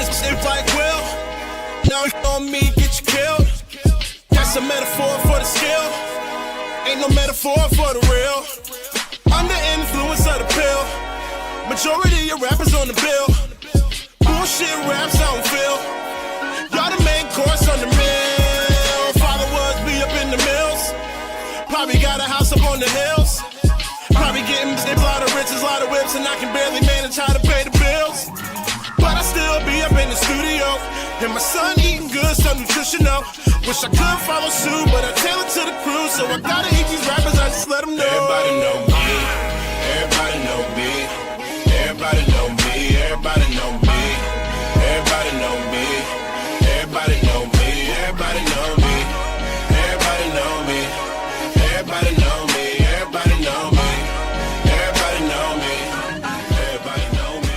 this if like will. Now you on me, get you killed. That's a metaphor for the skill. Ain't no metaphor for the real. Under influence of the pill. Majority of rappers on the bill. Bullshit raps I don't feel. Y'all the main course on the meal. Followers be up in the mills. Probably got a house up on the hills. Probably getting a lot of riches, a lot of whips, and I can barely manage how to pay the bills. But I still be up in the studio. And my son eating good, so nutritional. Wish I could follow suit, but I tell it to the crew. So I gotta eat these rappers, I just let them know. Everybody know me. Everybody know me. Everybody know me. Everybody know me. Everybody know me. Everybody know me. Everybody know me. Everybody know me. Everybody know me. Everybody know me. Everybody know me. Everybody know me. Everybody know me.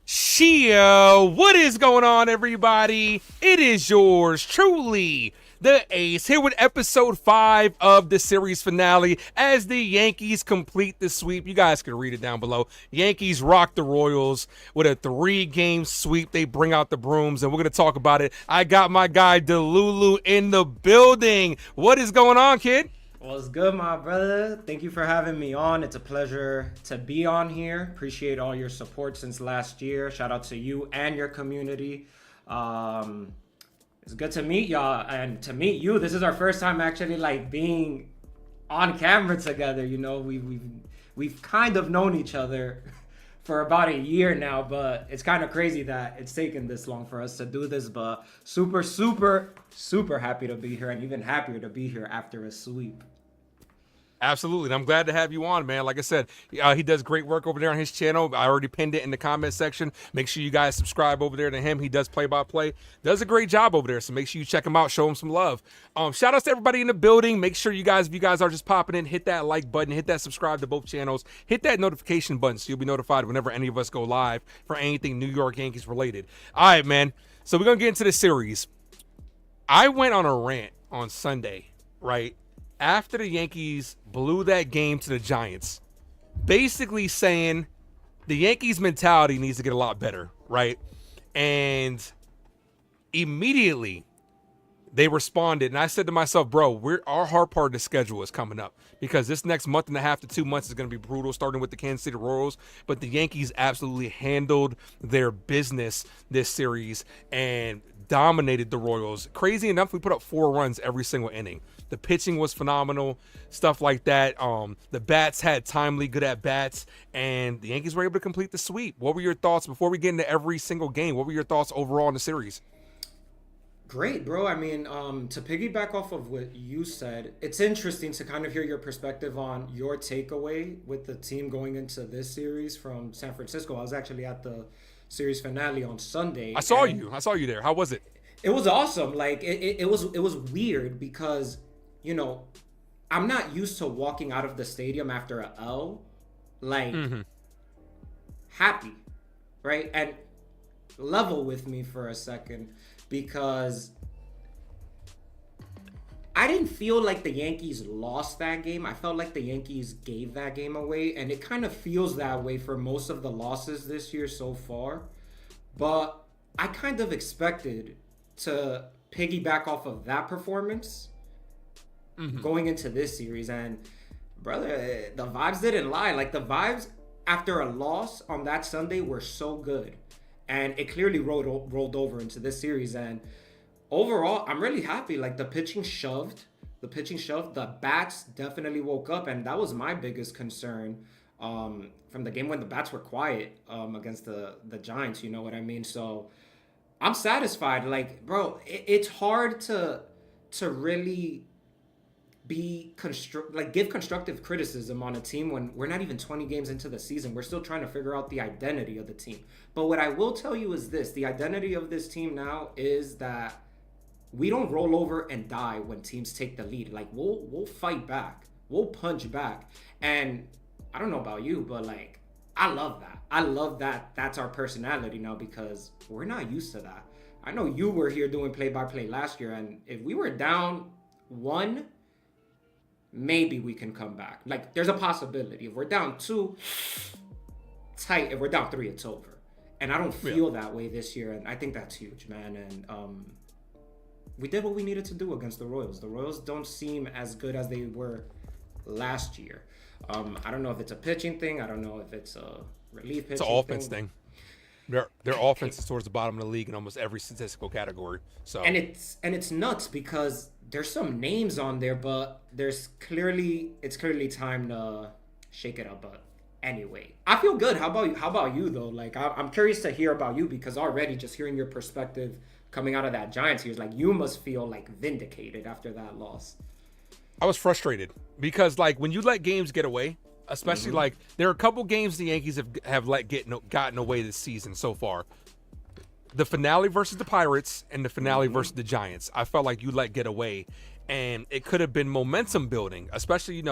Shio, what is going on, everybody? It is yours truly, the Ace, here with episode 5 of the series finale as the Yankees complete the sweep. You guys can read it down below. Yankees rock the Royals with a 3-game sweep. They bring out the brooms, and we're going to talk about it. I got my guy Delulu in the building. What is going on, kid? What's good, my brother? Thank you for having me on. It's a pleasure to be on here. Appreciate all your support since last year. Shout out to you and your community. It's good to meet y'all, and to meet you. This is our first time actually like being on camera together. You know, we've kind of known each other for about a year now, but it's kind of crazy that it's taken this long for us to do this. But super happy to be here, and even happier to be here after a sweep. Absolutely. And I'm glad to have you on, man. Like I said, he does great work over there on his channel. I already pinned it in the comment section. Make sure you guys subscribe over there to him. He does play-by-play. Does a great job over there. So make sure you check him out. Show him some love. Shout outs to everybody in the building. Make sure you guys, if you guys are just popping in, hit that like button. Hit that subscribe to both channels. Hit that notification button so you'll be notified whenever any of us go live for anything New York Yankees related. All right, man. So we're going to get into the series. I went on a rant on Sunday, right? After the Yankees blew that game to the Giants, basically saying the Yankees mentality needs to get a lot better, right? And immediately they responded, and I said to myself, bro, our hard part of the schedule is coming up because this next month and a half to 2 months is going to be brutal, starting with the Kansas City Royals. But the Yankees absolutely handled their business this series and dominated the Royals. Crazy enough, we put up 4 runs every single inning. The pitching was phenomenal, stuff like that. The bats had timely, good at bats, and the Yankees were able to complete the sweep. What were your thoughts before we get into every single game? What were your thoughts overall in the series? Great, bro. I mean, to piggyback off of what you said, it's interesting to kind of hear your perspective on your takeaway with the team going into this series from San Francisco. I was actually at the series finale on Sunday. I saw you there. How was it? It was awesome. Like it was weird because, you know, I'm not used to walking out of the stadium after a L, like happy, right? And level with me for a second, because I didn't feel like the Yankees lost that game. I felt like the Yankees gave that game away, and it kind of feels that way for most of the losses this year so far. But I kind of expected to piggyback off of that performance going into this series, and brother, the vibes didn't lie. Like, the vibes after a loss on that Sunday were so good, and it clearly rolled over into this series. And overall, I'm really happy. Like, the pitching shoved. The bats definitely woke up, and that was my biggest concern from the game when the bats were quiet against the Giants. You know what I mean? So I'm satisfied. Like, bro, it's hard to really give constructive criticism on a team when we're not even 20 games into the season. We're still trying to figure out the identity of the team. But what I will tell you is this: the identity of this team now is that we don't roll over and die when teams take the lead. Like, we'll fight back. We'll punch back. And I don't know about you, but like, I love that. I love that that's our personality now, because we're not used to that. I know you were here doing play-by-play last year, and if we were down 1, maybe we can come back. Like, there's a possibility. If we're down 2, tight. If we're down 3, it's over. And I don't feel that way this year, and I think that's huge, man. And we did what we needed to do against the Royals. The Royals don't seem as good as they were last year. I don't know if it's a pitching thing. I don't know if it's a relief pitching It's an offense thing. Their offense is towards the bottom of the league in almost every statistical category. So and it's nuts because there's some names on there, but it's clearly time to shake it up. But anyway, I feel good. How about you though? Like I'm curious to hear about you because already just hearing your perspective coming out of that Giants series, like you must feel like vindicated after that loss. I was frustrated because like when you let games get away, especially like there are a couple games the Yankees have gotten away this season so far. The finale versus the Pirates and the finale versus the Giants. I felt like you let get away, and it could have been momentum building, especially,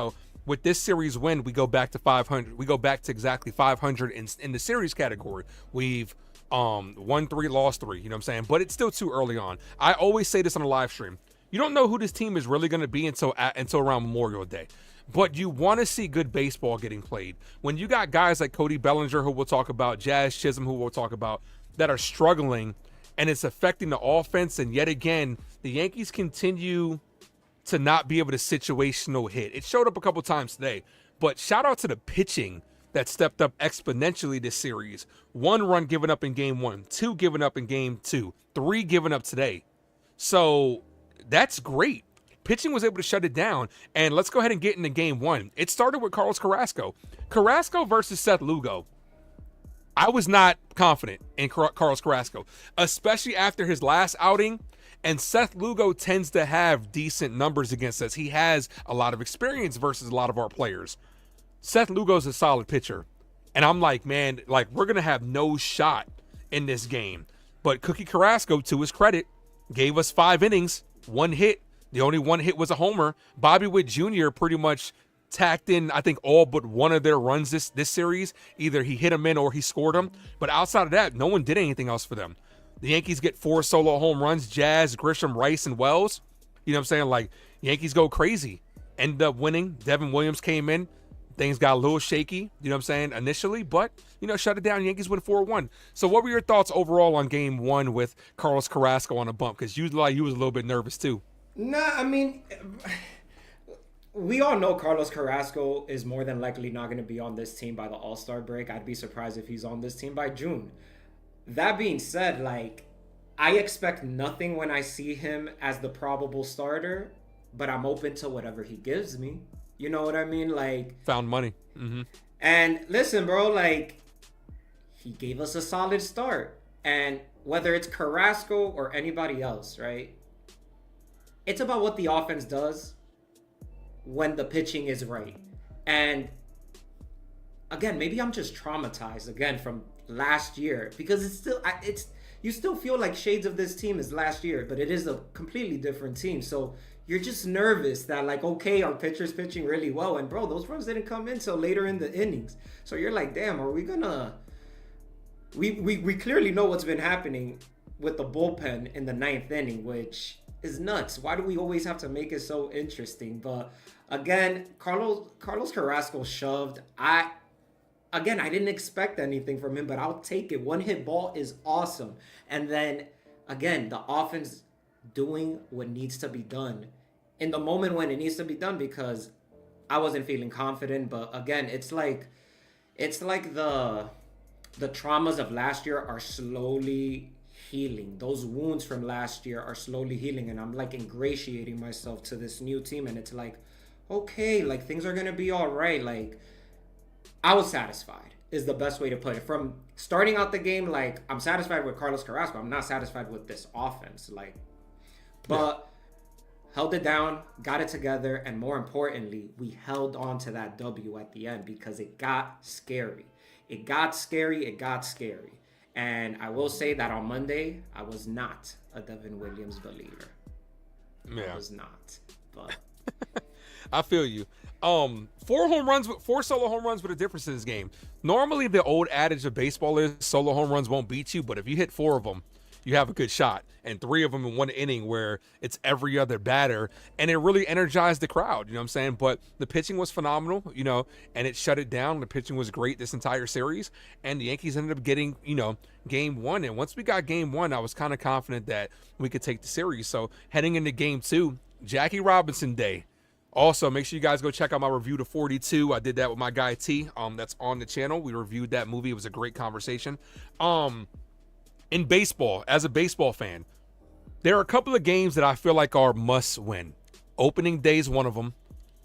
with this series win, we go back to 500. We go back to exactly 500 in the series category. We've won 3, lost 3, you know what I'm saying? But it's still too early on. I always say this on a live stream. You don't know who this team is really going to be until around Memorial Day. But you want to see good baseball getting played. When you got guys like Cody Bellinger, who we'll talk about, Jazz Chisholm, who we'll talk about, that are struggling, and it's affecting the offense, and yet again, the Yankees continue to not be able to situational hit. It showed up a couple times today, but shout out to the pitching that stepped up exponentially this series. 1 run given up in game 1, 2 given up in game 2, 3 given up today. So that's great. Pitching was able to shut it down, and let's go ahead and get into game 1. It started with Carlos Carrasco. Carrasco versus Seth Lugo. I was not confident in Carlos Carrasco, especially after his last outing, and Seth Lugo tends to have decent numbers against us. He has a lot of experience versus a lot of our players. Seth Lugo's a solid pitcher, and I'm like, man, like we're going to have no shot in this game. But Cookie Carrasco, to his credit, gave us 5 innings, 1 hit. The only 1 hit was a homer. Bobby Witt Jr. pretty much tacked in, I think, all but 1 of their runs this series. Either he hit them in or he scored them. But outside of that, no one did anything else for them. The Yankees get 4 solo home runs, Jazz, Grisham, Rice, and Wells. You know what I'm saying? Like, Yankees go crazy. End up winning. Devin Williams came in. Things got a little shaky, you know what I'm saying, initially. But, shut it down. Yankees win 4-1. So what were your thoughts overall on game 1 with Carlos Carrasco on a bump? Because you was a little bit nervous, too. Nah, I mean, we all know Carlos Carrasco is more than likely not going to be on this team by the All-Star break. I'd be surprised if he's on this team by June. That being said, like, I expect nothing when I see him as the probable starter, but I'm open to whatever he gives me. You know what I mean? Like, found money. Mm-hmm. And listen, bro, like, he gave us a solid start. And whether it's Carrasco or anybody else, right? It's about what the offense does when the pitching is right. And again, maybe I'm just traumatized again from last year because you still feel like shades of this team is last year, but it is a completely different team. So you're just nervous that like, okay, our pitcher's pitching really well. And bro, those runs didn't come in till later in the innings. So you're like, damn, are we gonna, we clearly know what's been happening with the bullpen in the 9th inning, which is nuts. Why do we always have to make it so interesting? But again, Carlos Carrasco shoved. I didn't expect anything from him, but I'll take it. 1-hit ball is awesome. And then again, the offense doing what needs to be done in the moment when it needs to be done, because I wasn't feeling confident. But again, it's like the traumas of last year are slowly healing. Those wounds from last year are slowly healing, and I'm like ingratiating myself to this new team, and it's like, okay, like things are gonna be all right. Like, I was satisfied is the best way to put it. From starting out the game, like, I'm satisfied with Carlos Carrasco. I'm not satisfied with this offense. Like, but held it down, got it together, and more importantly, we held on to that W at the end because it got scary. It got scary. And I will say that on Monday, I was not a Devin Williams believer. Yeah. I was not. But I feel you. 4 solo home runs with a difference in this game. Normally, the old adage of baseball is solo home runs won't beat you, but if you hit 4 of them, you have a good shot. And 3 of them in one inning where it's every other batter, and it really energized the crowd, you know what I'm saying? But the pitching was phenomenal, you know, and it shut it down. The pitching was great this entire series, and the Yankees ended up getting, you know, game 1. And once we got game 1, I was kind of confident that we could take the series. So heading into game 2, Jackie Robinson Day. Also, make sure you guys go check out my review to 42. I did that with my guy T. That's on the channel. We reviewed that movie. It was a great conversation. In baseball, as a baseball fan, there are a couple of games that I feel like are must win. Opening Day is one of them.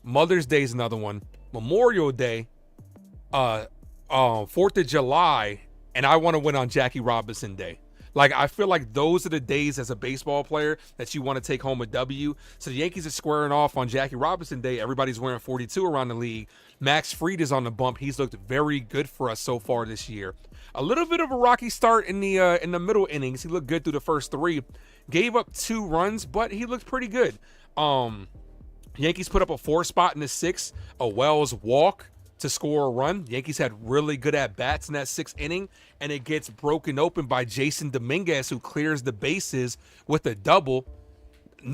Mother's Day is another one. Memorial Day, 4th of July, and I want to win on Jackie Robinson Day. Like, I feel like those are the days as a baseball player that you want to take home a W. So the Yankees are squaring off on Jackie Robinson Day. Everybody's wearing 42 around the league. Max Fried is on the bump. He's looked very good for us so far this year. A little bit of a rocky start in the middle innings. He looked good through the first 3. Gave up 2 runs, but he looked pretty good. Yankees put up a 4 spot in the 6th, a Wells walk to score a run. The Yankees had really good at-bats in that 6th inning, and it gets broken open by Jason Dominguez, who clears the bases with a double.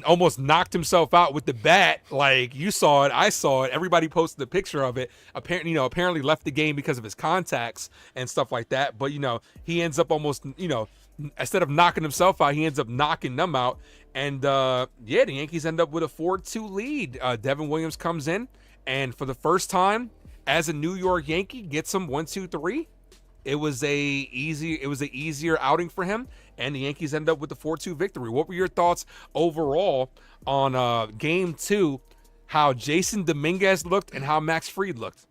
Almost knocked himself out with the bat. Like, you saw it, I saw it. Everybody posted a picture of it. Apparently left the game because of his contacts and stuff like that. But, you know, he ends up almost, you know, instead of knocking himself out, he ends up knocking them out. And, the Yankees end up with a 4-2 lead. Devin Williams comes in, and for the first time as a New York Yankee, gets him 1-2-3. It was an easier outing for him, and the Yankees end up with the 4-2 victory. What were your thoughts overall on game 2, how Jason Dominguez looked and how Max Fried looked?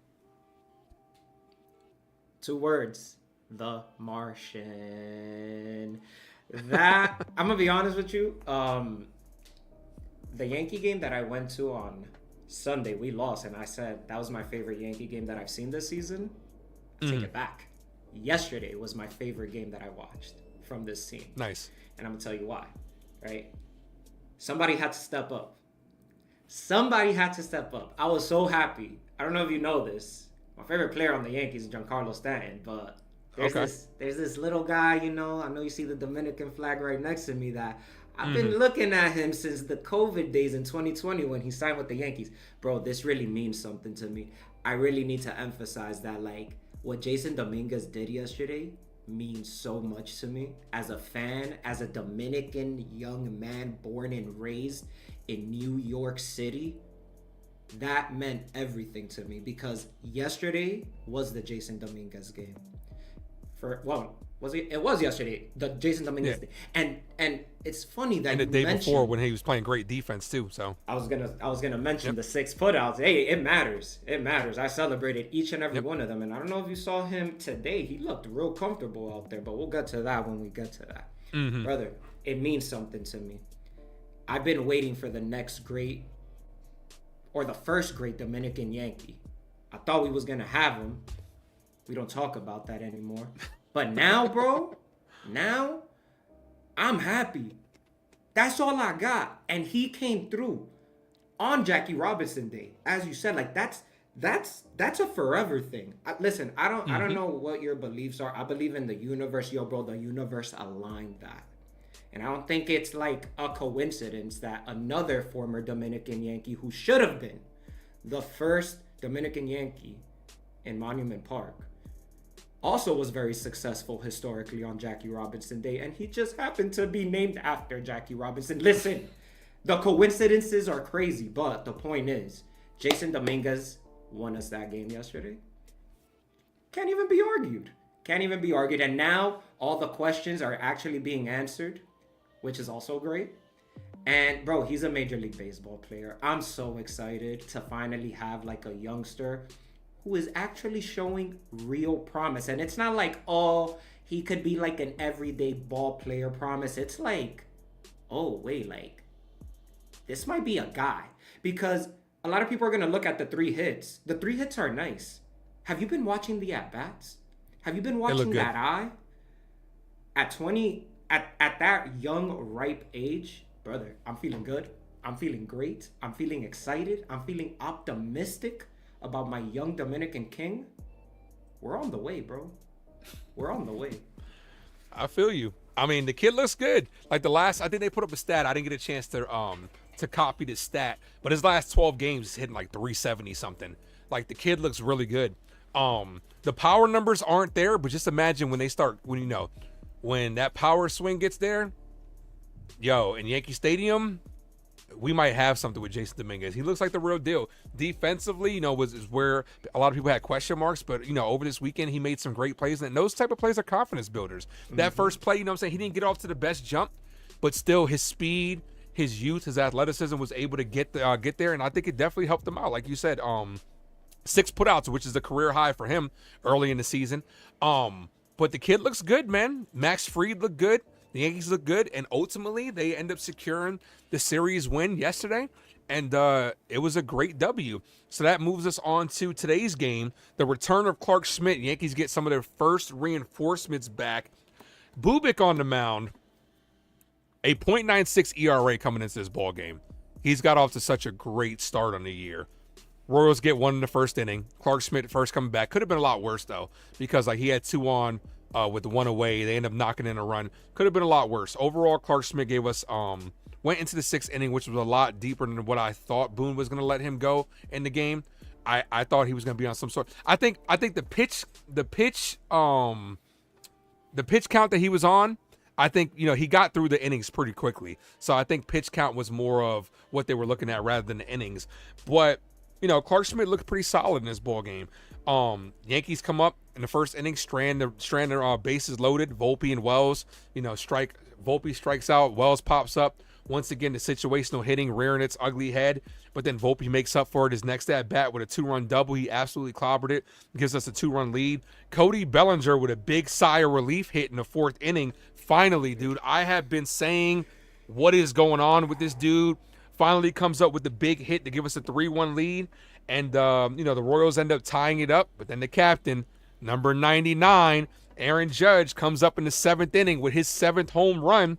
2 words: The Martian. That I'm gonna be honest with you. The Yankee game that I went to on Sunday, we lost, and I said that was my favorite Yankee game that I've seen this season. I take it back. Yesterday was my favorite game that I watched from this team. Nice. And I'm gonna tell you why, right? Somebody had to step up. Somebody had to step up. I was so happy. I don't know if you know this. My favorite player on the Yankees is Giancarlo Stanton, but there's this little guy, you know. I know you see the Dominican flag right next to me that I've been looking at him since the COVID days in 2020 when he signed with the Yankees. Bro, this really means something to me. I really need to emphasize that, like, what Jason Dominguez did yesterday means so much to me as a fan, as a Dominican young man born and raised in New York City. That meant everything to me because yesterday was the Jason Dominguez game. It was yesterday, the Jason Dominguez day. And it's funny that and the day before when he was playing great defense too. So I was gonna mention the 6 putouts. Hey, it matters. It matters. I celebrated each and every one of them. And I don't know if you saw him today. He looked real comfortable out there, but we'll get to that when we get to that. Brother, it means something to me. I've been waiting for the next great, or the first great Dominican Yankee. I thought we was gonna have him. We don't talk about that anymore. But now, bro, I'm happy. That's all I got. And he came through on Jackie Robinson Day. As you said, like that's a forever thing. Listen, I don't know what your beliefs are. I believe in the universe. Yo, bro, the universe aligned that. And I don't think it's like a coincidence that another former Dominican Yankee who should have been the first Dominican Yankee in Monument Park also was very successful historically on Jackie Robinson Day, and he just happened to be named after Jackie Robinson. Listen, the coincidences are crazy, but the point is, Jason Dominguez won us that game yesterday. Can't even be argued. And now all the questions are actually being answered, which is also great. And bro, he's a Major League Baseball player. I'm so excited to finally have like a youngster who is actually showing real promise. And it's not like, oh, he could be like an everyday ball player promise. It's like, oh, wait, like, this might be a guy. Because a lot of people are going to look at the 3 hits. The 3 hits are nice. Have you been watching the at-bats? Have you been watching that eye? At 20, at that young, ripe age, brother, I'm feeling good. I'm feeling great. I'm feeling excited. I'm feeling optimistic about my young Dominican king. We're on the way, bro. We're on the way. I feel you. I mean, the kid looks good. Like I think they put up a stat. I didn't get a chance to copy the stat, but his last 12 games is hitting like 370 something. Like the kid looks really good. The power numbers aren't there, but just imagine when when that power swing gets there, in Yankee Stadium, we might have something with Jason Dominguez. He looks like the real deal. Defensively, is where a lot of people had question marks, but over this weekend he made some great plays, and those type of plays are confidence builders. That first play, what I'm saying, he didn't get off to the best jump, but still his speed, his youth, his athleticism was able to get there, and I think it definitely helped him out. Like you said, 6 putouts, which is the career high for him early in the season. But the kid looks good, man. Max Fried looked good. The Yankees look good, and ultimately they end up securing the series win yesterday, and it was a great W. So that moves us on to today's game, the return of Clark Schmidt. Yankees get some of their first reinforcements back. Bubik on the mound, a .96 ERA coming into this ball game. He's got off to such a great start on the year. Royals get 1 in the first inning. Clark Schmidt first coming back. Could have been a lot worse, though, because he had 2 on with the 1 away. They end up knocking in a run. Could have been a lot worse. Overall, Clark Schmidt gave us went into the 6th inning, which was a lot deeper than what I thought Boone was going to let him go in the game. I thought he was going to be on some sort. I think the pitch count that he was on, I think he got through the innings pretty quickly. So I think pitch count was more of what they were looking at rather than the innings. But Clark Schmidt looked pretty solid in this ball game. Yankees come up in the first inning, strand their bases loaded. Volpe and Wells, Volpe strikes out, Wells pops up. Once again, the situational hitting rearing its ugly head, but then Volpe makes up for it his next at bat with a 2-run double. He absolutely clobbered it, gives us a 2-run lead. Cody Bellinger with a big sigh of relief hit in the 4th inning. Finally, dude, I have been saying what is going on with this dude. Finally comes up with the big hit to give us a 3-1 lead. And, the Royals end up tying it up. But then the captain, number 99, Aaron Judge, comes up in the 7th inning with his 7th home run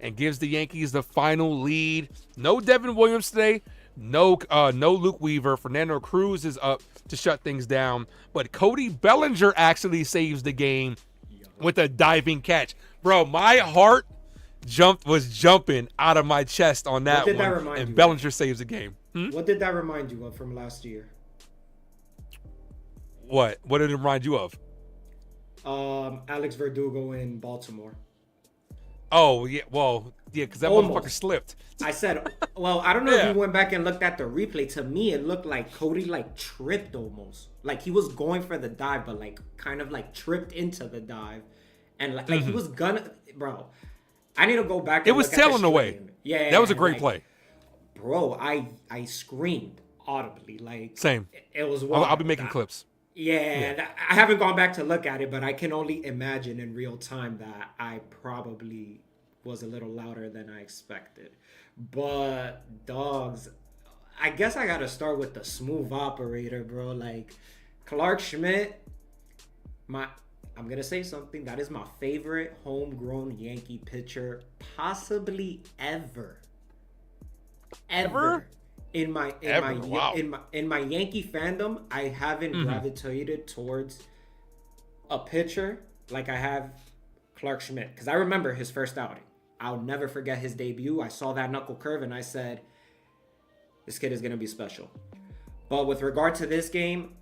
and gives the Yankees the final lead. No Devin Williams today. No Luke Weaver. Fernando Cruz is up to shut things down. But Cody Bellinger actually saves the game with a diving catch. Bro, my heart was jumping out of my chest on that one. And Bellinger saves the game. What did that remind you of from last year? What did it remind you of? Alex Verdugo in Baltimore. Oh, yeah. Well, yeah, because that motherfucker slipped. I said, well, I don't know if you went back and looked at the replay. To me, it looked like Cody tripped almost. Like he was going for the dive, but kind of tripped into the dive. And he was gonna, bro. I need to go back. It was tailing away. Yeah, that was a great play. Bro, I screamed audibly. Same. It was. I'll be making clips. Yeah, I haven't gone back to look at it, but I can only imagine in real time that I probably was a little louder than I expected. But dogs, I guess I gotta start with the smooth operator, bro. Clark Schmidt, I'm gonna say something. That is my favorite homegrown Yankee pitcher, possibly ever. In my Yankee fandom, I haven't gravitated towards a pitcher like I have Clark Schmidt, because I remember his first outing. I'll never forget his debut. I saw that knuckle curve and I said, this kid is gonna be special. But with regard to this game,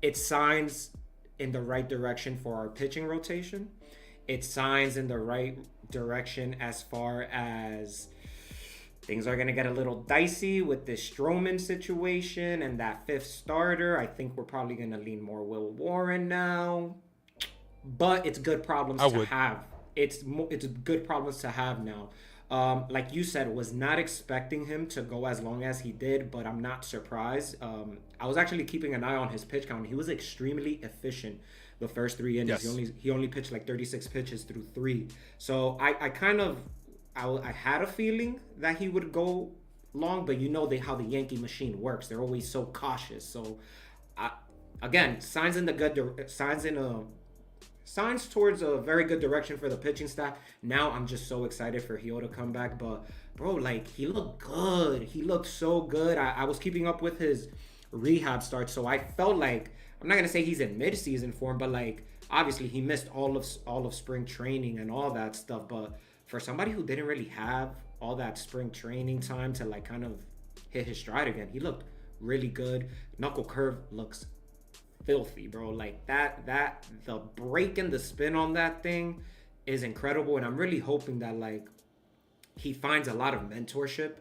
it signs in the right direction for our pitching rotation. It signs in the right direction as far as things are going to get a little dicey with this Stroman situation and that 5th starter. I think we're probably going to lean more Will Warren now. But it's good problems to have. It's good problems to have now. Like you said, was not expecting him to go as long as he did, but I'm not surprised. I was actually keeping an eye on his pitch count. He was extremely efficient the first 3 innings. Yes. He only pitched 36 pitches through 3. So I had a feeling that he would go long, but how the Yankee machine works. They're always so cautious. So, again, signs towards a very good direction for the pitching staff. Now I'm just so excited for Hio to come back. But, bro, he looked good. He looked so good. I was keeping up with his rehab start, so I felt like I'm not gonna say he's in mid-season form, but like obviously he missed all of spring training and all that stuff. But for somebody who didn't really have all that spring training time to like kind of hit his stride again, he looked really good. Knuckle curve looks filthy, bro. Like that the break and the spin on that thing is incredible, and I'm really hoping that like he finds a lot of mentorship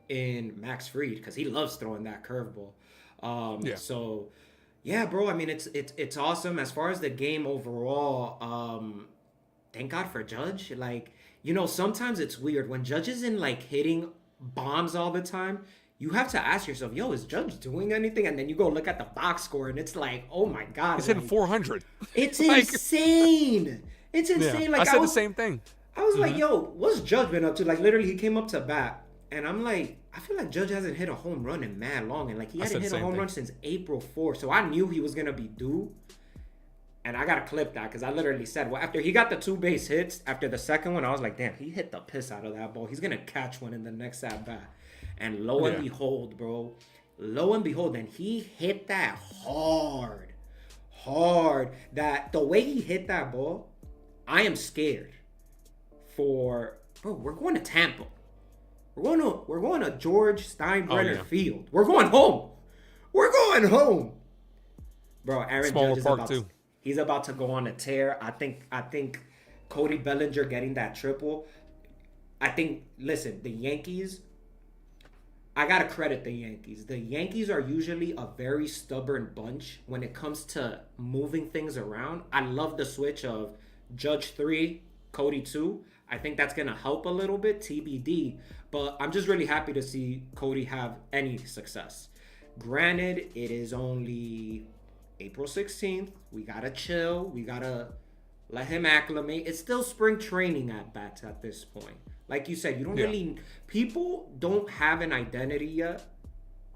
in Max Fried because he loves throwing that curveball. So yeah, bro. I mean, it's awesome as far as the game overall. Thank God for Judge. Like, you know, sometimes it's weird when Judge isn't like hitting bombs all the time. You have to ask yourself, yo, is Judge doing anything? And then you go look at the box score, and it's like, oh my God, he's hitting 400. It's insane. It's insane. Yeah, like I said the same thing. I was like, yo, what's Judge been up to? Like, literally, he came up to bat, and I'm like, I feel like Judge hasn't hit a home run in mad long, and like he hadn't hit a home run since April 4th. So I knew he was gonna be due, and I gotta clip that because I literally said, well, after he got the 2 base hits, after the second one, I was like, damn, he hit the piss out of that ball. He's gonna catch one in the next at bat, and lo and behold, bro, and he hit that hard. That the way he hit that ball, I am scared. Bro, we're going to Tampa. We're going to George Steinbrenner Field. We're going home. Bro, Aaron Judge is he's about to go on a tear. I think Cody Bellinger getting that triple. Listen, the Yankees, I got to credit the Yankees. The Yankees are usually a very stubborn bunch when it comes to moving things around. I love the switch of Judge 3, Cody 2. I think that's going to help a little bit, TBD. But I'm just really happy to see Cody have any success. Granted, it is only April 16th. We got to chill. We got to let him acclimate. It's still spring training at bats at this point. Like you said, you don't really... People don't have an identity yet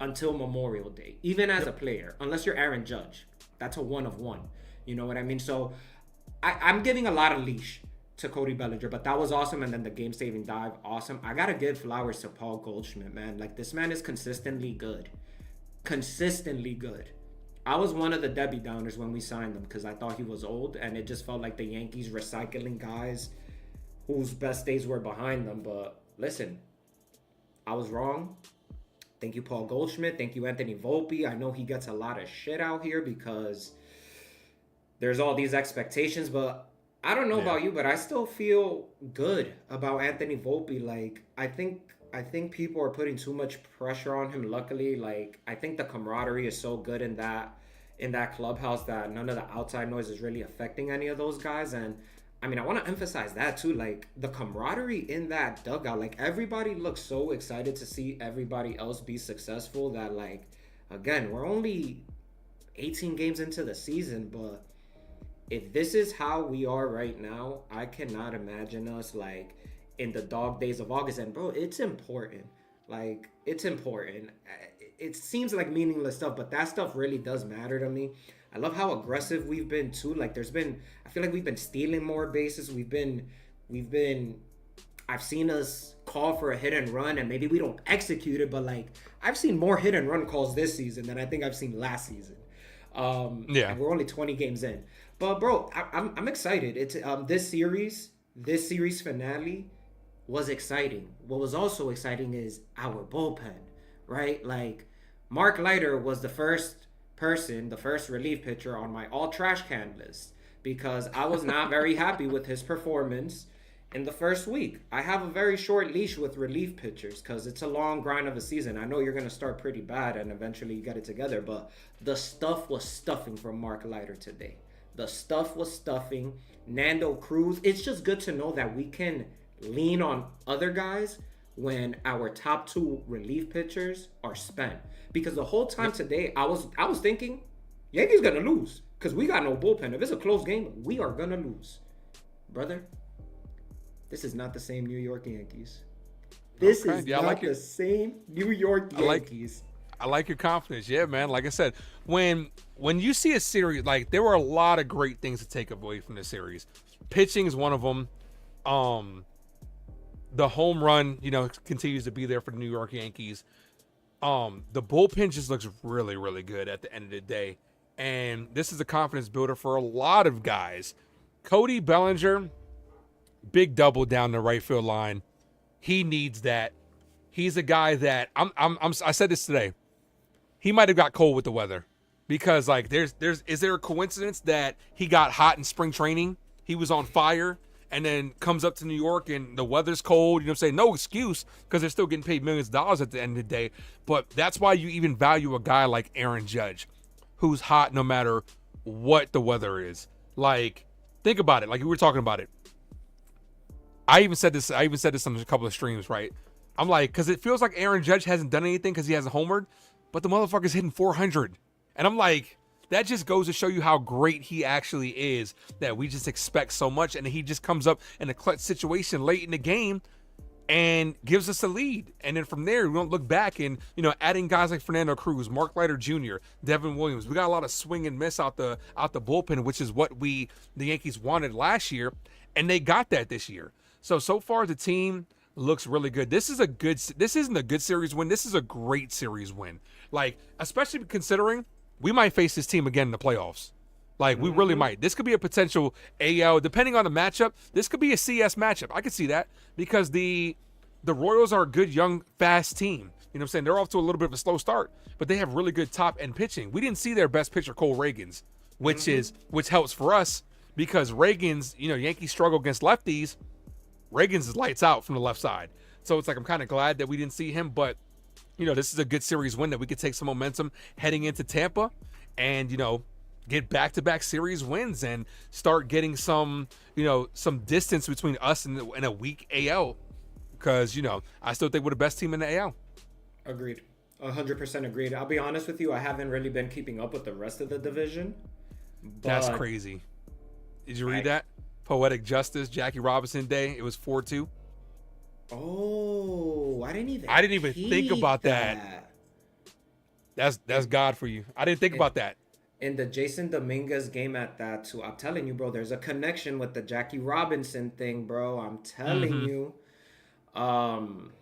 until Memorial Day, even as a player, unless you're Aaron Judge. That's a one of one. You know what I mean? So I'm giving a lot of leash to Cody Bellinger, but that was awesome. And then the game-saving dive, awesome. I gotta give flowers to Paul Goldschmidt, man. Like, this man is consistently good. I was one of the Debbie Downers when we signed him because I thought he was old, and it just felt like the Yankees recycling guys whose best days were behind them. But listen, I was wrong. Thank you, Paul Goldschmidt. Thank you, Anthony Volpe. I know he gets a lot of shit out here because there's all these expectations, but I don't know about you, but I still feel good about Anthony Volpe. Like, I think people are putting too much pressure on him. Luckily, like, I think the camaraderie is so good in that clubhouse that none of the outside noise is really affecting any of those guys. And I mean, I want to emphasize that too. Like, the camaraderie in that dugout, like, everybody looks so excited to see everybody else be successful that, like, again, we're only 18 games into the season, but if this is how we are right now, I cannot imagine us, like, in the dog days of August. And, bro, it's important. Like, it's important. It seems like meaningless stuff, but that stuff really does matter to me. I love how aggressive we've been, too. Like, I feel like we've been stealing more bases. I've seen us call for a hit and run, and maybe we don't execute it, but, like, I've seen more hit and run calls this season than I think I've seen last season. And we're only 20 games in. But, bro, I'm excited. It's this series finale was exciting. What was also exciting is our bullpen, right? Like, Mark Leiter was the first relief pitcher on my all trash can list because I was not very happy with his performance in the first week. I have a very short leash with relief pitchers because it's a long grind of a season. I know you're going to start pretty bad and eventually you get it together, but the stuff was stuffing from Mark Leiter today. The stuff was stuffing. Nando Cruz. It's just good to know that we can lean on other guys when our top 2 relief pitchers are spent. Because the whole time today, I was thinking, Yankees gonna lose because we got no bullpen. If it's a close game, we are gonna lose, brother. This is not the same New York Yankees. This is not the same New York Yankees. I like your confidence. Yeah, man. Like I said, when you see a series, like, there were a lot of great things to take away from this series. Pitching is one of them. The home run, continues to be there for the New York Yankees. The bullpen just looks really, really good at the end of the day. And this is a confidence builder for a lot of guys. Cody Bellinger, big double down the right field line. He needs that. He's a guy that I said this today. He might have got cold with the weather because like is there a coincidence that he got hot in spring training? He was on fire and then comes up to New York and the weather's cold. You know what I'm saying? No excuse because they're still getting paid millions of dollars at the end of the day. But that's why you even value a guy like Aaron Judge, who's hot no matter what the weather is. Like, think about it. Like we were talking about it. I even said this on a couple of streams, right? I'm like, because it feels like Aaron Judge hasn't done anything because he hasn't homered, but the motherfucker's hitting 400. And I'm like, that just goes to show you how great he actually is, that we just expect so much. And he just comes up in a clutch situation late in the game and gives us a lead. And then from there, we don't look back and, adding guys like Fernando Cruz, Mark Leiter Jr., Devin Williams. We got a lot of swing and miss out the bullpen, which is what the Yankees wanted last year. And they got that this year. So far the team looks really good. This isn't a good series win. This is a great series win. Like, especially considering we might face this team again in the playoffs. Like, we really might. This could be a potential AL, depending on the matchup. This could be a CS matchup. I could see that because the Royals are a good, young, fast team. You know what I'm saying? They're off to a little bit of a slow start, but they have really good top end pitching. We didn't see their best pitcher, Cole Reagans, which helps for us because Reagans, Yankees struggle against lefties. Reagans is lights out from the left side. So it's like I'm kind of glad that we didn't see him, but this is a good series win that we could take some momentum heading into Tampa and, get back-to-back series wins and start getting some distance between us and a weak AL because, I still think we're the best team in the AL. Agreed. 100% agreed. I'll be honest with you. I haven't really been keeping up with the rest of the division. But that's crazy. Did you read that? Poetic Justice, Jackie Robinson Day. It was 4-2. Oh, I didn't even think about that. That's God for you. I didn't think about that. In the Jason Dominguez game at that too. I'm telling you, bro, there's a connection with the Jackie Robinson thing, bro. I'm telling you. Whoa,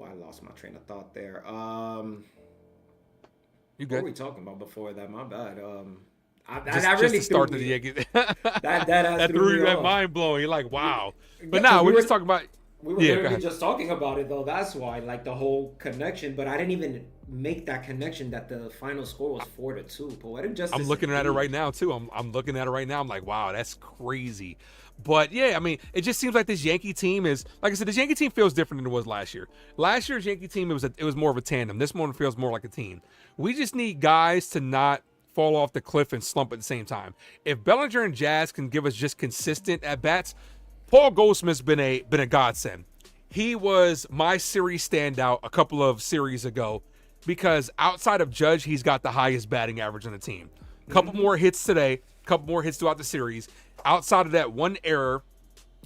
I lost my train of thought there. You good? What were we talking about before that? My bad. That really start to the Yankees. that threw you. That mind blowing. You're like, wow. But now we're just talking about. We were literally just talking about it though. That's why, like the whole connection. But I didn't even make that connection that the final score was 4-2. Poetic Justice. I'm looking at it right now too. I'm looking at it right now. I'm like, wow, that's crazy. But yeah, I mean, it just seems like this Yankee team is, like I said, this Yankee team feels different than it was last year. Last year's Yankee team, it was more of a tandem. This one feels more like a team. We just need guys to not fall off the cliff and slump at the same time. If Bellinger and Jazz can give us just consistent at bats, Paul Goldschmidt's been a godsend. He was my series standout a couple of series ago because outside of Judge, he's got the highest batting average on the team. Couple more hits today, couple more hits throughout the series. Outside of that one error,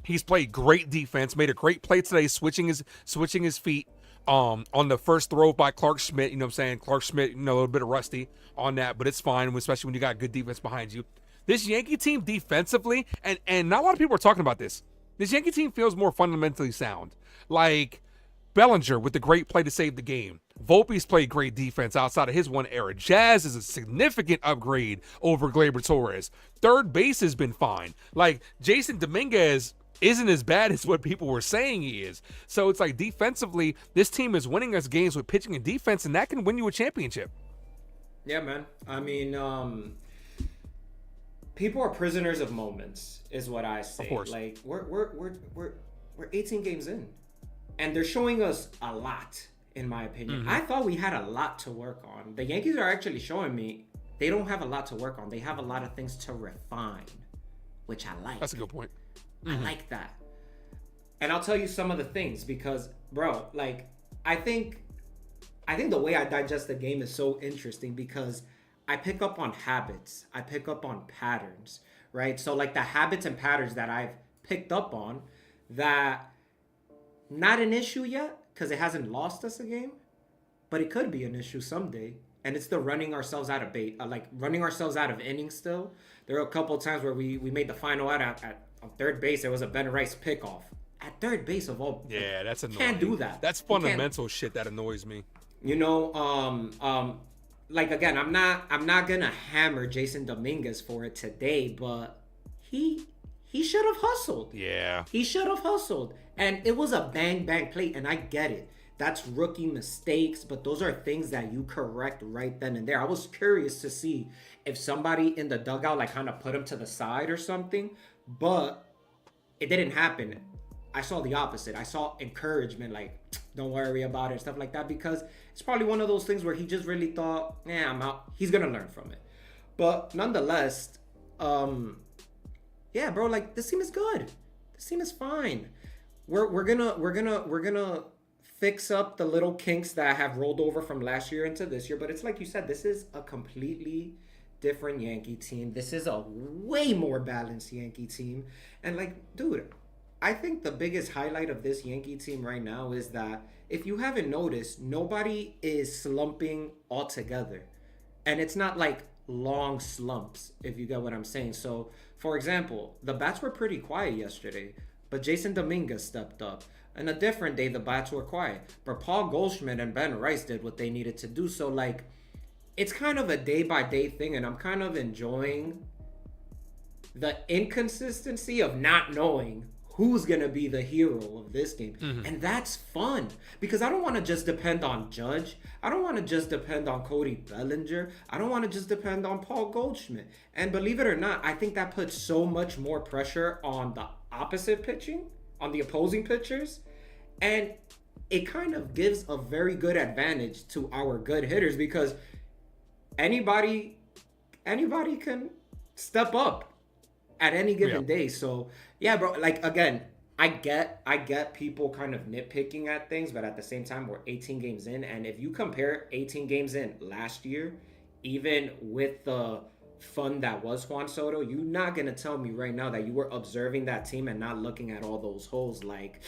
he's played great defense, made a great play today, switching his feet on the first throw by Clark Schmidt. You know what I'm saying? Clark Schmidt, a little bit of rusty on that, but it's fine, especially when you got good defense behind you. This Yankee team defensively, and not a lot of people are talking about this. This Yankee team feels more fundamentally sound. Like Bellinger with the great play to save the game. Volpe's played great defense outside of his one error. Jazz is a significant upgrade over Gleyber Torres. Third base has been fine. Like Jason Dominguez isn't as bad as what people were saying he is. So it's like defensively, this team is winning us games with pitching and defense, and that can win you a championship. Yeah, man. I mean, people are prisoners of moments, is what I say. Of course. Like we're 18 games in, and they're showing us a lot. In my opinion, I thought we had a lot to work on. The Yankees are actually showing me they don't have a lot to work on. They have a lot of things to refine, which I like. That's a good point. I like that. And I'll tell you some of the things because, bro, like I think the way I digest the game is so interesting because I pick up on habits. I pick up on patterns, right? So like the habits and patterns that I've picked up on that not an issue yet because it hasn't lost us a game, but it could be an issue someday. And it's the running ourselves out of running ourselves out of innings still. There are a couple of times where we made the final out on third base. It was a Ben Rice pickoff. At third base of all. Yeah, that's annoying. Can't do that. That's fundamental shit that annoys me. like again, I'm not gonna hammer Jason Dominguez for it today, but he should have hustled. Yeah. He should have hustled. And it was a bang bang play, and I get it. That's rookie mistakes, but those are things that you correct right then and there. I was curious to see if somebody in the dugout like kind of put him to the side or something, but it didn't happen. I saw the opposite. I saw encouragement, like, don't worry about it, stuff like that, because it's probably one of those things where he just really thought, I'm out. He's gonna learn from it. But nonetheless, yeah, bro, like this team is good. This team is fine. We're gonna fix up the little kinks that have rolled over from last year into this year. But it's like you said, this is a completely different Yankee team. This is a way more balanced Yankee team. And like, dude, I think the biggest highlight of this Yankee team right now is that if you haven't noticed, nobody is slumping altogether. And it's not like long slumps, if you get what I'm saying. So, for example, the bats were pretty quiet yesterday, but Jason Dominguez stepped up. And a different day, the bats were quiet. But Paul Goldschmidt and Ben Rice did what they needed to do. So, like, it's kind of a day-by-day thing, and I'm kind of enjoying the inconsistency of not knowing who's going to be the hero of this game. Mm-hmm. And that's fun, because I don't want to just depend on Judge. I don't want to just depend on Cody Bellinger. I don't want to just depend on Paul Goldschmidt. And believe it or not, I think that puts so much more pressure on the opposite pitching, on the opposing pitchers. And it kind of gives a very good advantage to our good hitters, because anybody can step up at any given day. So yeah, bro, like again, I get people kind of nitpicking at things, but at the same time, we're 18 games in, and if you compare 18 games in last year, even with the fun that was Juan Soto, you're not gonna tell me right now that you were observing that team and not looking at all those holes like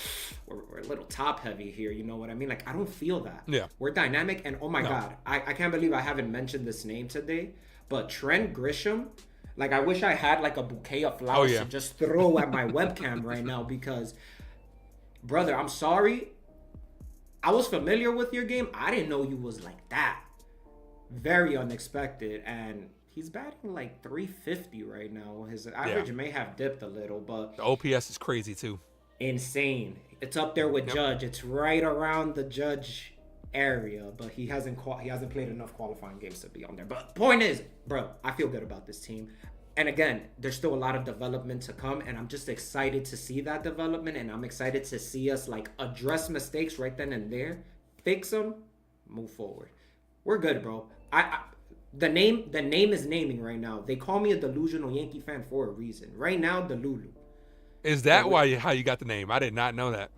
we're a little top heavy here, you know what I mean? Like, I don't feel that. Yeah, we're dynamic. And oh my god, I can't believe I haven't mentioned this name today, but Trent Grisham, like, I wish I had like a bouquet of flowers to just throw at my webcam right now, because brother, I'm sorry, I was familiar with your game, I didn't know you was like that. Very unexpected. And he's batting like 350 right now. His average may have dipped a little, but the OPS is crazy too. Insane. It's up there with Judge. It's right around the Judge area, but he hasn't played enough qualifying games to be on there. But point is, bro, I feel good about this team. And again, there's still a lot of development to come, and I'm just excited to see that development, and I'm excited to see us like address mistakes right then and there, fix them, move forward. We're good, bro. The name is naming right now. They call me a delusional Yankee fan for a reason. Right now, Delulu. Is that how you got the name? I did not know that.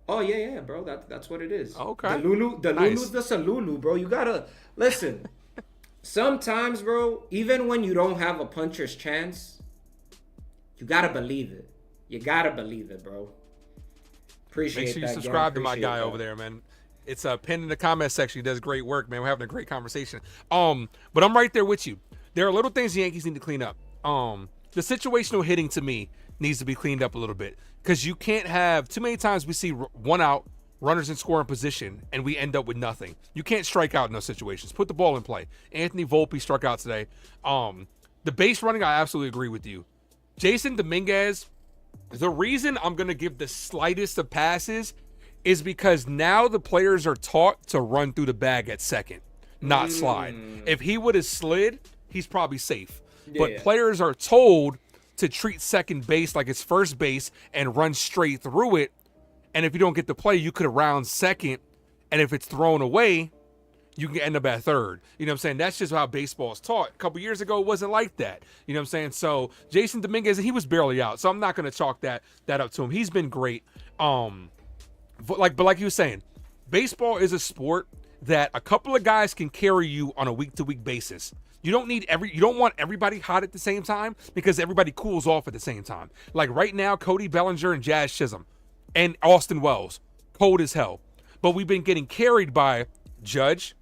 Oh yeah, bro. That's what it is. Okay. Delulu's the Salulu, bro. You gotta listen. Sometimes, bro, even when you don't have a puncher's chance, you gotta believe it. You gotta believe it, bro. Appreciate that. Make sure you subscribe to my guy over there, man. It's pinned in the comment section. He does great work, man. We're having a great conversation. But I'm right there with you. There are little things the Yankees need to clean up. The situational hitting, to me, needs to be cleaned up a little bit, because you can't have too many times we see one out, runners in scoring position, and we end up with nothing. You can't strike out in those situations. Put the ball in play. Anthony Volpe struck out today. The base running, I absolutely agree with you. Jason Dominguez, the reason I'm going to give the slightest of passes is because now the players are taught to run through the bag at second, not slide. If he would have slid, he's probably safe. Yeah. But players are told to treat second base like it's first base and run straight through it. And if you don't get the play, you could have round second. And if it's thrown away, you can end up at third. You know what I'm saying? That's just how baseball is taught. A couple years ago, it wasn't like that. You know what I'm saying? So Jason Dominguez, he was barely out. So I'm not going to chalk that up to him. He's been great. But like you were saying, baseball is a sport that a couple of guys can carry you on a week-to-week basis. You don't want everybody hot at the same time, because everybody cools off at the same time. Like right now, Cody Bellinger and Jazz Chisholm and Austin Wells, cold as hell. But we've been getting carried by Judge,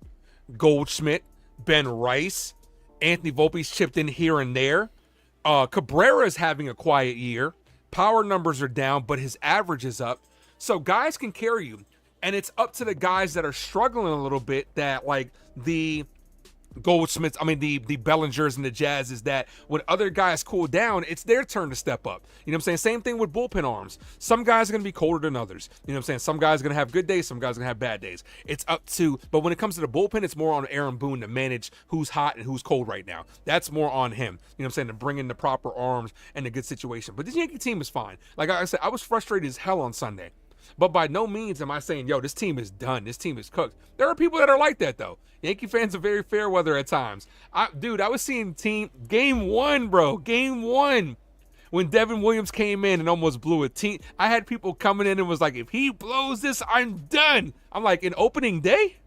Goldschmidt, Ben Rice, Anthony Volpe's chipped in here and there. Cabrera is having a quiet year. Power numbers are down, but his average is up. So guys can carry you. And it's up to the guys that are struggling a little bit, that like the Goldsmiths, the Bellingers and the Jazz, is that when other guys cool down, it's their turn to step up. You know what I'm saying? Same thing with bullpen arms. Some guys are going to be colder than others. You know what I'm saying? Some guys are going to have good days, some guys are going to have bad days. It's up to, but when it comes to the bullpen, it's more on Aaron Boone to manage who's hot and who's cold right now. That's more on him. You know what I'm saying? To bring in the proper arms and a good situation. But this Yankee team is fine. Like I said, I was frustrated as hell on Sunday. But by no means am I saying, yo, this team is done. This team is cooked. There are people that are like that, though. Yankee fans are very fair weather at times. I was seeing game one, bro. Game one. When Devin Williams came in and almost blew a team. I had people coming in and was like, if he blows this, I'm done. I'm like, in opening day?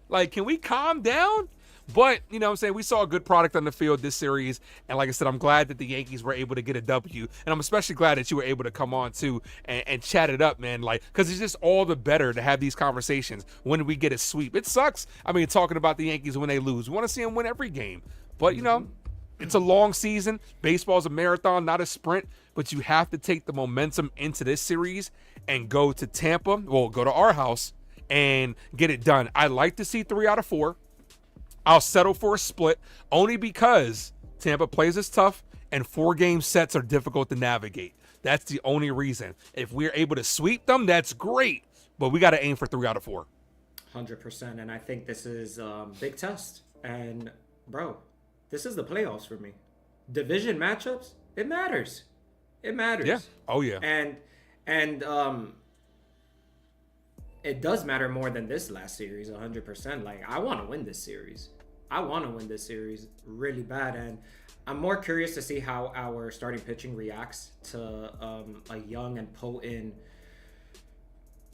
Like, can we calm down? But, you know what I'm saying, we saw a good product on the field this series. And like I said, I'm glad that the Yankees were able to get a W. And I'm especially glad that you were able to come on, too, and chat it up, man. Like, because it's just all the better to have these conversations when we get a sweep. It sucks, talking about the Yankees when they lose. We want to see them win every game. But, you know, it's a long season. Baseball's a marathon, not a sprint. But you have to take the momentum into this series and go to Tampa, well, go to our house, and get it done. I like to see 3 out of 4. I'll settle for a split only because Tampa plays us tough and 4-game sets are difficult to navigate. That's the only reason. If we're able to sweep them, that's great. But we got to aim for 3 out of 4. 100%. And I think this is a big test. And, bro, this is the playoffs for me. Division matchups, it matters. It matters. Yeah. Oh, yeah. And it does matter more than this last series, 100%. Like, I want to win this series. I want to win this series really bad. And I'm more curious to see how our starting pitching reacts to a young and potent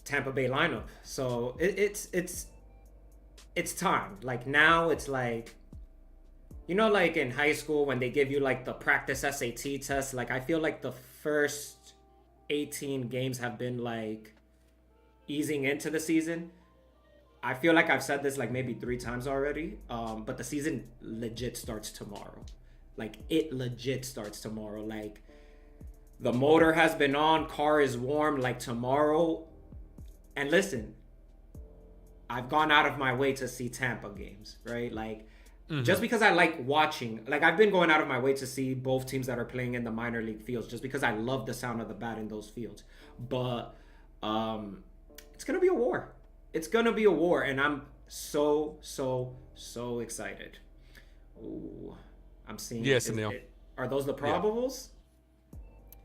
Tampa Bay lineup. So it's time. Like, now it's like, you know, like in high school when they give you like the practice SAT test, like I feel like the first 18 games have been like easing into the season. I feel like I've said this like maybe 3 times already, but the season legit starts tomorrow. Like, it legit starts tomorrow. Like, the motor has been on, car is warm, like tomorrow. And listen, I've gone out of my way to see Tampa games, right? Like, just because I like watching, like I've been going out of my way to see both teams that are playing in the minor league fields just because I love the sound of the bat in those fields. But it's going to be a war. It's going to be a war, and I'm so excited. Ooh, I'm seeing. Yes, Sunil. Are those the probables?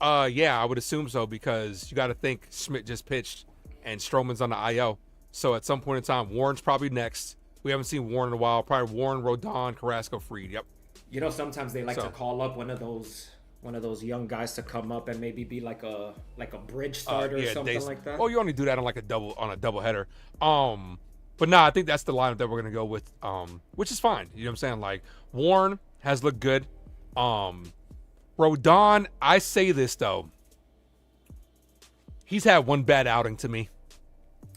Yeah, I would assume so because you got to think Schmidt just pitched and Stroman's on the IL. So at some point in time, Warren's probably next. We haven't seen Warren in a while. Probably Warren, Rodon, Carrasco, Fried. Yep. You know, sometimes they like to call up one of those young guys to come up and maybe be like a bridge starter or something like that. Oh, you only do that on a double header. But I think that's the lineup that we're gonna go with. Which is fine. You know what I'm saying? Like, Warren has looked good. Rodon, I say this though. He's had one bad outing to me.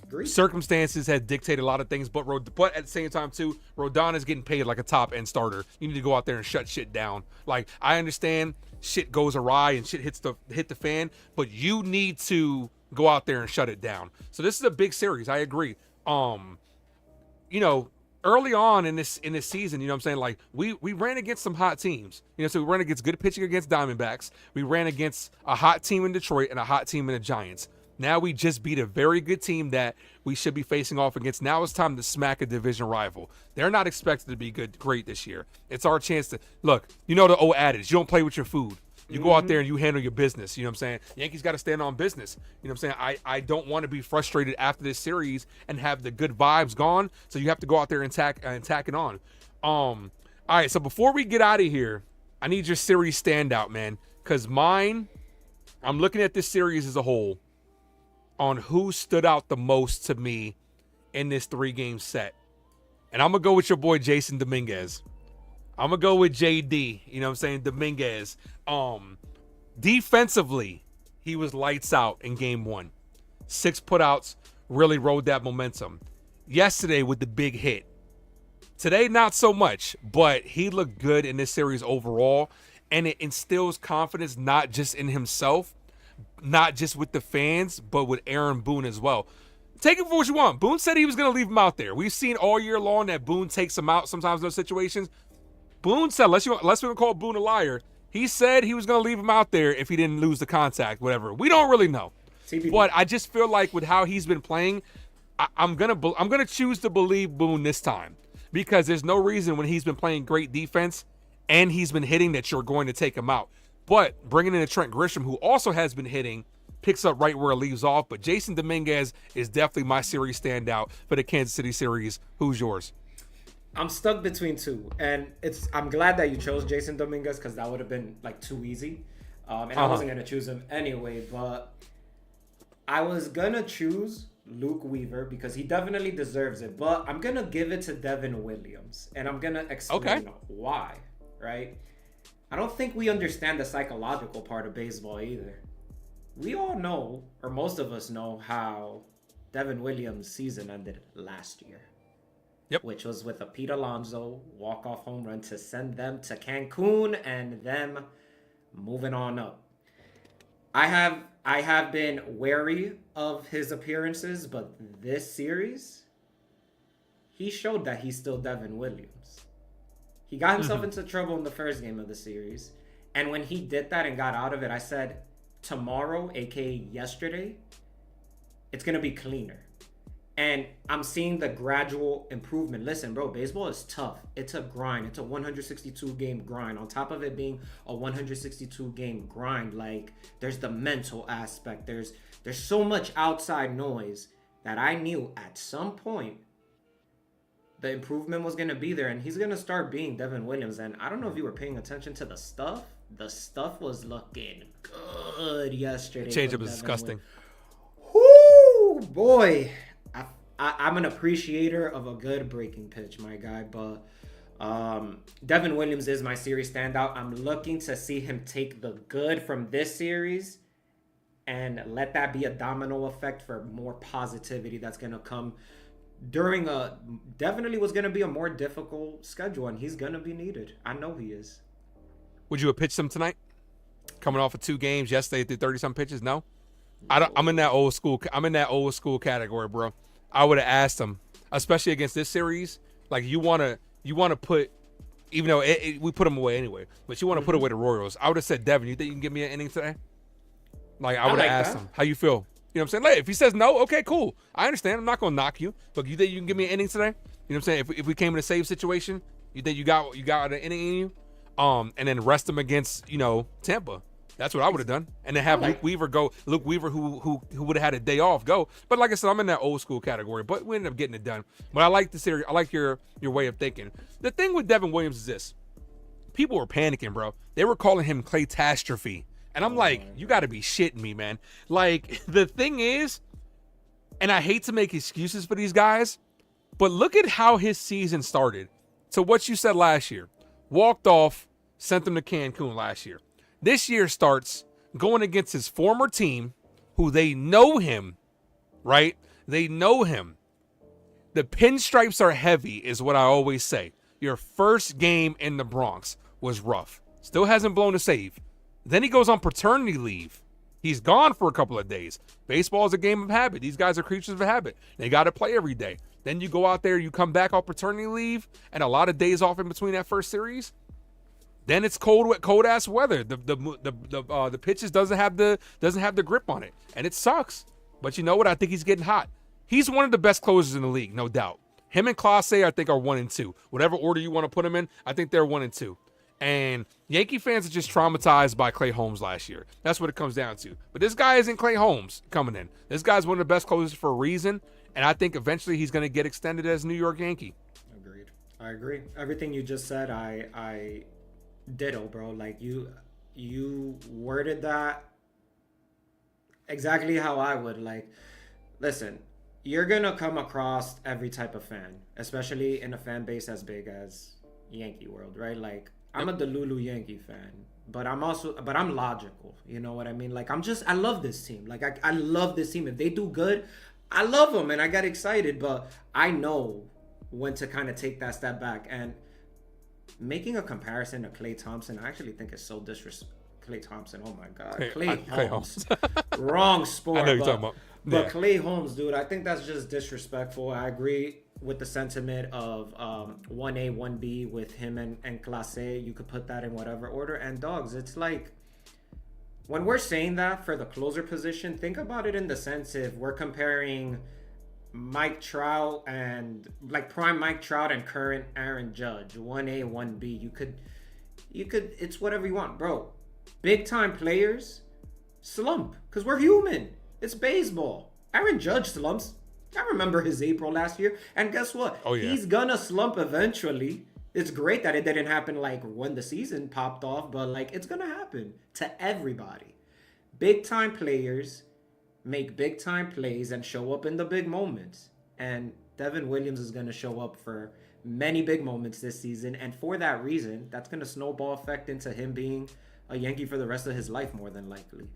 Agreed. Circumstances have dictated a lot of things, but at the same time too, Rodon is getting paid like a top end starter. You need to go out there and shut shit down. Like, I understand shit goes awry and shit hit the fan, but you need to go out there and shut it down. So this is a big series. I agree. You know, early on in this season, you know what I'm saying? Like, we ran against some hot teams. You know, so we ran against good pitching against Diamondbacks. We ran against a hot team in Detroit and a hot team in the Giants. Now we just beat a very good team that we should be facing off against. Now it's time to smack a division rival. They're not expected to be great this year. It's our chance to look. You know the old adage: you don't play with your food. You go out there and you handle your business. You know what I'm saying? Yankees got to stand on business. You know what I'm saying? I don't want to be frustrated after this series and have the good vibes gone. So you have to go out there and tack it on. All right. So before we get out of here, I need your series standout, man. Because I'm looking at this series as a whole on who stood out the most to me in this 3-game set. And I'm going to go with your boy Jason Dominguez. I'm going to go with JD, you know what I'm saying, Dominguez. Defensively, he was lights out in game 1. 6 putouts, really rode that momentum. Yesterday with the big hit. Today, not so much, but he looked good in this series overall, and it instills confidence not just in himself, not just with the fans, but with Aaron Boone as well. Take it for what you want. Boone said he was going to leave him out there. We've seen all year long that Boone takes him out sometimes in those situations. Boone said, unless we can call Boone a liar, he said he was going to leave him out there if he didn't lose the contact, whatever. We don't really know. TBD. But I just feel like with how he's been playing, I'm gonna choose to believe Boone this time, because there's no reason when he's been playing great defense and he's been hitting that you're going to take him out. But bringing in a Trent Grisham, who also has been hitting, picks up right where it leaves off. But Jason Dominguez is definitely my series standout for the Kansas City series. Who's yours? I'm stuck between two, and I'm glad that you chose Jason Dominguez, because that would have been like too easy, and I wasn't gonna choose him anyway. But I was gonna choose Luke Weaver because he definitely deserves it. But I'm gonna give it to Devin Williams, and I'm gonna explain why. Right? I don't think we understand the psychological part of baseball either. We all know, or most of us know, how Devin Williams' season ended last year. Yep. Which was with a Pete Alonso walk-off home run to send them to Cancun and them moving on up. I have been wary of his appearances, but this series, he showed that he's still Devin Williams. He got himself into trouble in the first game of the series, and when he did that and got out of it, I said, tomorrow, aka yesterday, it's going to be cleaner. And I'm seeing the gradual improvement. Listen, bro, baseball is tough. It's a grind. It's a 162-game grind. On top of it being a 162-game grind, like, there's the mental aspect. There's so much outside noise that I knew at some point the improvement was going to be there. And he's going to start being Devin Williams. And I don't know if you were paying attention to the stuff. The stuff was looking good yesterday. Change-up is disgusting. Whoo, boy. I'm an appreciator of a good breaking pitch, my guy, but Devin Williams is my series standout. I'm looking to see him take the good from this series and let that be a domino effect for more positivity that's going to come during definitely was going to be a more difficult schedule, and he's going to be needed. I know he is. Would you have pitched him tonight? Coming off of 2 games yesterday, through 30-some pitches? No? I'm in that old school category, bro. I would have asked him, especially against this series. Like, you want to put, even though we put him away anyway, but you want to put away the Royals. I would have said, Devin, you think you can give me an inning today? Like, I would have asked him, how you feel? You know what I'm saying? Like, if he says no, okay, cool. I understand. I'm not going to knock you. But you think you can give me an inning today? You know what I'm saying? If we came in a save situation, you think you got an inning in you? And then rest him against, Tampa. That's what I would have done. And then have Luke Weaver go. Luke Weaver, who would have had a day off, go. But like I said, I'm in that old school category. But we ended up getting it done. But I like the series. I like your way of thinking. The thing with Devin Williams is this. People were panicking, bro. They were calling him Claytastrophe. And I'm like, you got to be shitting me, man. Like, the thing is, and I hate to make excuses for these guys, but look at how his season started. So what you said last year. Walked off, sent them to Cancun last year. This year starts going against his former team, who they know him, right? They know him. The pinstripes are heavy, is what I always say. Your first game in the Bronx was rough. Still hasn't blown a save. Then he goes on paternity leave. He's gone for a couple of days. Baseball is a game of habit. These guys are creatures of habit. They got to play every day. Then you go out there, you come back off paternity leave, and a lot of days off in between that first series. Then it's cold ass weather. The pitches doesn't have the grip on it, and it sucks. But you know what? I think he's getting hot. He's one of the best closers in the league, no doubt. Him and Clase, I think, are 1 and 2. Whatever order you want to put them in, I think they're 1 and 2. And Yankee fans are just traumatized by Clay Holmes last year. That's what it comes down to. But this guy isn't Clay Holmes coming in. This guy's one of the best closers for a reason, and I think eventually he's going to get extended as a New York Yankee. Agreed. I agree. Everything you just said, I ditto, bro. Like, you worded that exactly how I would. Like, listen, you're gonna come across every type of fan, especially in a fan base as big as Yankee world, right? Like, I'm a Delulu Yankee fan, but I'm logical. You know what I mean? Like, I love this team. Like, I love this team. If they do good, I love them and I get excited, but I know when to kind of take that step back. And making a comparison to Klay Thompson, I actually think it's so disrespectful. Klay Thompson, oh my God. Klay Holmes. Wrong sport. I know you're talking about. But Yeah. Clay Holmes, dude, I think that's just disrespectful. I agree with the sentiment of 1A, 1B with him and Clase. You could put that in whatever order. And dogs, it's like when we're saying that for the closer position, think about it in the sense if we're comparing Mike Trout and like prime Mike Trout and current Aaron Judge, 1A, 1B. You could it's whatever you want, bro. Big time players slump because we're human. It's baseball. Aaron Judge slumps. I remember his April last year. And guess what? Oh, yeah. He's gonna slump eventually. It's great that it didn't happen like when the season popped off, but like it's gonna happen to everybody. Big time players make big time plays and show up in the big moments. And Devin Williams is gonna show up for many big moments this season. And for that reason, that's gonna snowball effect into him being a Yankee for the rest of his life, more than likely.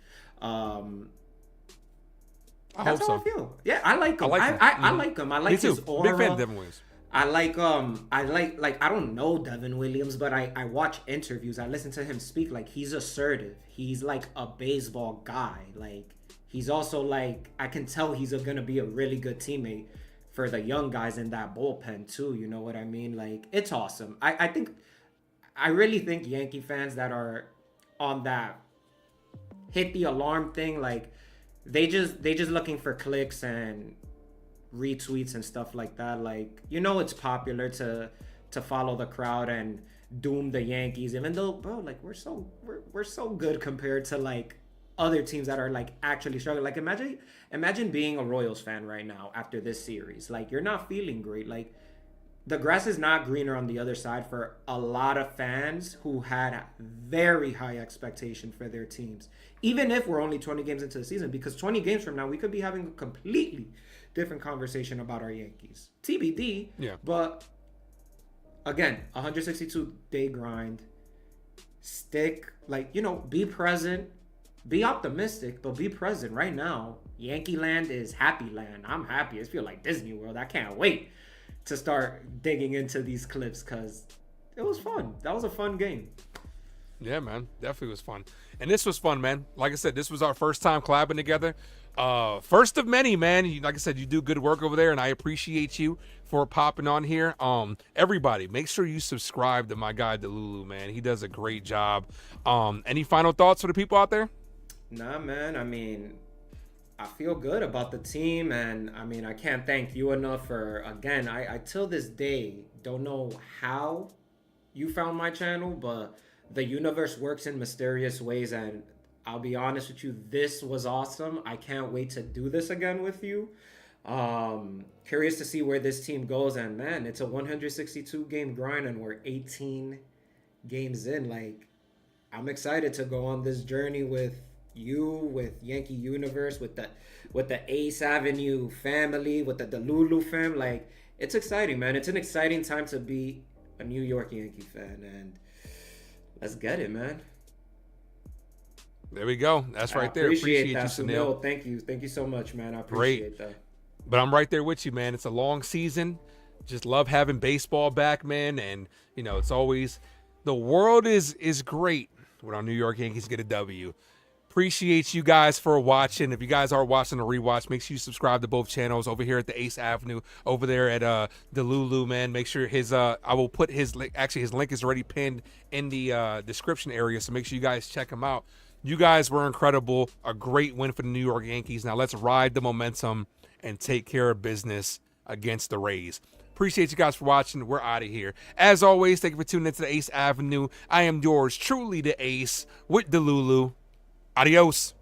That's how I feel. Yeah, I like him. I like him. I like his aura. Big fan of Devin Williams. I like I don't know Devin Williams, but I watch interviews. I listen to him speak. Like, he's assertive. He's like a baseball guy. Like, he's also like, I can tell he's gonna be a really good teammate for the young guys in that bullpen too. You know what I mean? Like, it's awesome. I really think Yankee fans that are on that hit the alarm thing, like they just looking for clicks and retweets and stuff like that. Like, you know, it's popular to follow the crowd and doom the Yankees, even though, bro, like we're so good compared to like other teams that are like actually struggling. Like, imagine being a Royals fan right now after this series. Like, you're not feeling great. Like, the grass is not greener on the other side for a lot of fans who had very high expectation for their teams. Even if we're only 20 games into the season, because 20 games from now, we could be having a completely different conversation about our Yankees. TBD. Yeah. But again, 162-day grind. Stick, like, you know, be present. Be optimistic, but be present. Right now, Yankee land is happy land. I'm happy. It feels like Disney World. I can't wait to start digging into these clips because it was fun. That was a fun game. Yeah, man. Definitely was fun. And this was fun, man. Like I said, this was our first time collabing together. First of many, man. Like I said, you do good work over there, and I appreciate you for popping on here. Everybody, make sure you subscribe to my guy, Delulu, man. He does a great job. Any final thoughts for the people out there? Nah, man. I mean, I feel good about the team, and I mean, I can't thank you enough for, again, I till this day don't know how you found my channel, but the universe works in mysterious ways, and I'll be honest with you, this was awesome. I can't wait to do this again with you. Curious to see where this team goes, and man, it's a 162 game grind, and we're 18 games in. Like, I'm excited to go on this journey with you, with Yankee Universe, with the Ace Avenue family, with the Delulu fam. Like, it's exciting, man. It's an exciting time to be a New York Yankee fan, and let's get it, man. There we go. That's right there. Appreciate you, that, Sunil. Thank you so much, man. I appreciate that. But I'm right there with you, man. It's a long season. Just love having baseball back, man. And, you know, it's always, the world is great when our New York Yankees get a W. Appreciate you guys for watching. If you guys are watching a rewatch, make sure you subscribe to both channels over here at the Ace Avenue, over there at Delulu, man. Make sure his I will put his link. Actually, his link is already pinned in the description area, so make sure you guys check him out. You guys were incredible. A great win for the New York Yankees. Now let's ride the momentum and take care of business against the Rays. Appreciate you guys for watching. We're out of here. As always, thank you for tuning into the Ace Avenue. I am yours truly, the Ace, with Delulu. Adios.